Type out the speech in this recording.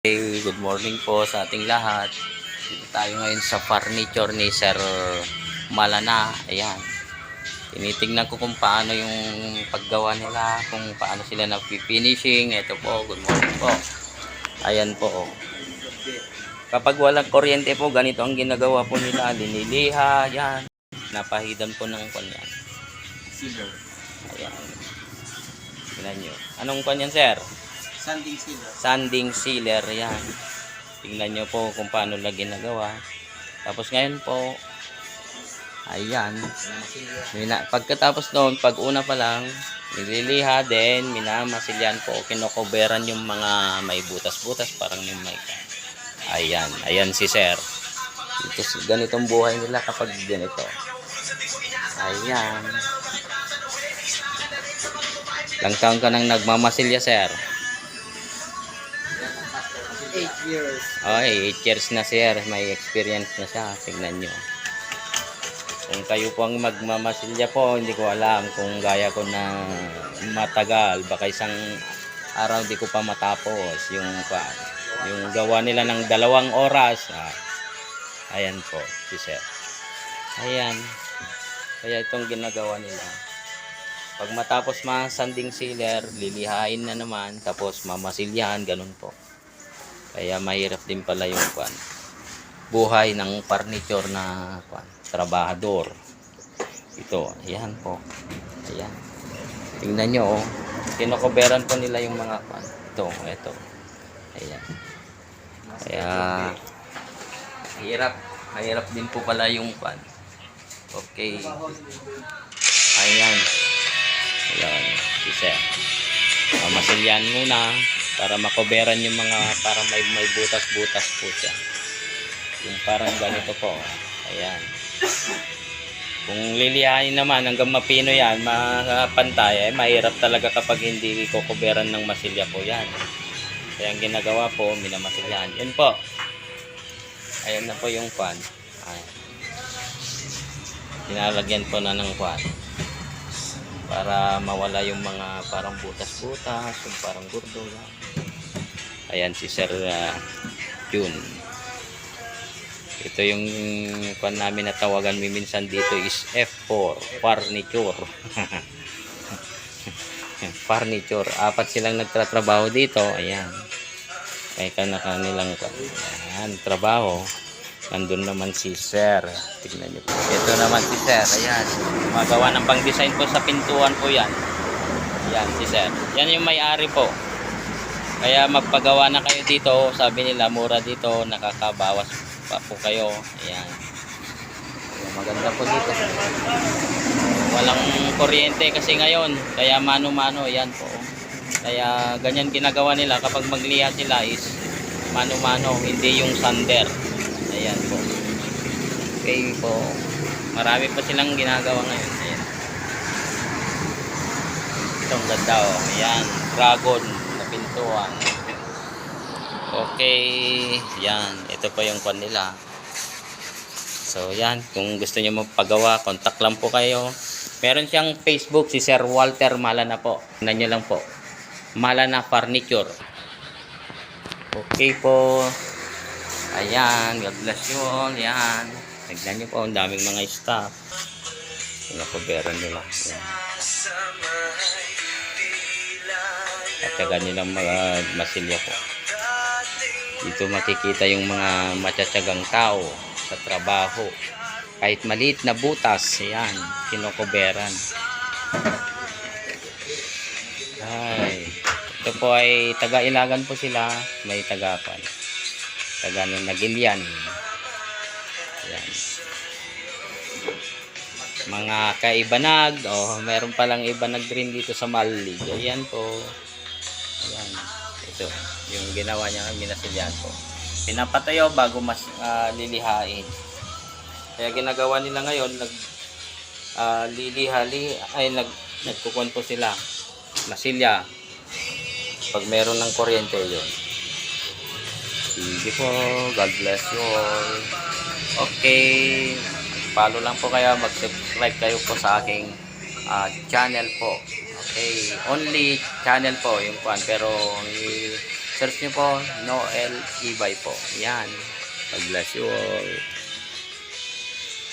Hey, good morning po sa ating lahat. Dito tayo ngayon sa furniture ni Sir Malana. Ayan. Tinitingnan ko kung paano yung paggawa nila, kung paano sila na-finishing. Ito po, good morning po. Ayan po. Kapag walang kuryente po, ganito ang ginagawa po nila. Liniliha, yan. Napahidan po ng kanyan. Silver. Ayan. Tingnan nyo. Anong kanyan, sir? Sanding silver. Sanding sealer, yan. Tingnan nyo po kung paano lang ginagawa. Tapos ngayon po, ayan. Pagkatapos noon, pag una pa lang, nililiha din, minamasilyan po, kinokoberan yung mga may butas-butas, parang yung may... Ayan, ayan si sir. Ito, ganitong buhay nila kapag ganito. Ayan. Ilang taon ka nang nagmamasilya, sir? 8 years. Okay, 8 years na sir. May experience na siya. Tingnan nyo. Kung kayo po ang magmamasilya po, hindi ko alam kung gaya ko na matagal. Baka isang araw hindi ko pa matapos. Yung gawa nila ng 2 oras. Ayan po, si sir. Ayan. Kaya itong ginagawa nila. Pag matapos sanding sealer, lilihain na naman. Tapos mamasilyahan, ganun po. Kaya mahirap din pala yung buhay ng furniture na trabahador. Ito, ayan po. Ayan. Tingnan nyo, oh. Kinokoberan po nila yung mga ito. Ayan. Kaya mahirap din po pala yung Okay. Ayan. Ayan. Isa. Masilyan muna para makoberan yung mga parang may butas-butas po siya. Yung parang ganito po. Ayan. Kung lilihain naman hanggang mapino yan, mapantay, mahirap talaga kapag hindi kokoberan ng masilya po yan. Kaya ang ginagawa po, minamasilyahan. Yun po. Ayan na po yung Ayan. Tinalagyan po na ng para mawala yung mga parang butas-butas, yung parang gurdo. Ayan si Sir Jun. Ito yung namin na tawagan minsan dito is F4 furniture. Furniture. 4 silang nagtatrabaho dito. Ayan. Kaya kanilang trabaho. Nandun naman si Sir. Tignan niyo po. Ito naman si Sir. Ayan. Magawa ng pang-design po sa pintuan po yan. Ayan si Sir. Yan yung may-ari po. Kaya magpagawa na kayo dito. Sabi nila mura dito. Nakakabawas pa po kayo. Ayan. Maganda po dito. Walang kuryente kasi ngayon. Kaya mano-mano. Ayan po. Kaya ganyan ginagawa nila. Kapag magliha sila is mano-mano. Hindi yung sander. Ayan po. Okay po. Marami pa silang ginagawa ngayon. Ayan. Itong ganda oh. Ayan. Dragon na pintuan. Okay. Ayan. Ito po yung nila. So ayan. Kung gusto nyo magpagawa, contact lang po kayo. Meron siyang Facebook, si Sir Walter Malana po. Tignan nyo lang po. Malana Furniture. Okay po. Ayan, God bless you all. Ayan. Tignan nyo po, ang daming mga staff. Pinakoberan nila. Ayan. At saka nilang masilya po. Dito makikita yung mga matsatsagang tao sa trabaho. Kahit maliit na butas, ayan, kinokoberan. Ay, ito po ay taga-Ilagan po sila. May tagapan. Nagilian. Ayan. Mga kaibanag, meron palang ibanag rin dito sa Malig. Ayan po. Ayan. Ito, yung ginawa niya, minasilyan po. Pinapatayo bago lilihain. Kaya ginagawa nila ngayon, nagkukuhan po sila. Masilya. Pag meron ng kuryente yun. Sige po. God bless you all. Okay. Follow lang po kayo. Mag-subscribe kayo po sa aking channel po. Okay. Only channel po yung pero Search nyo po, Noel Ibay po. Yan. God bless you all.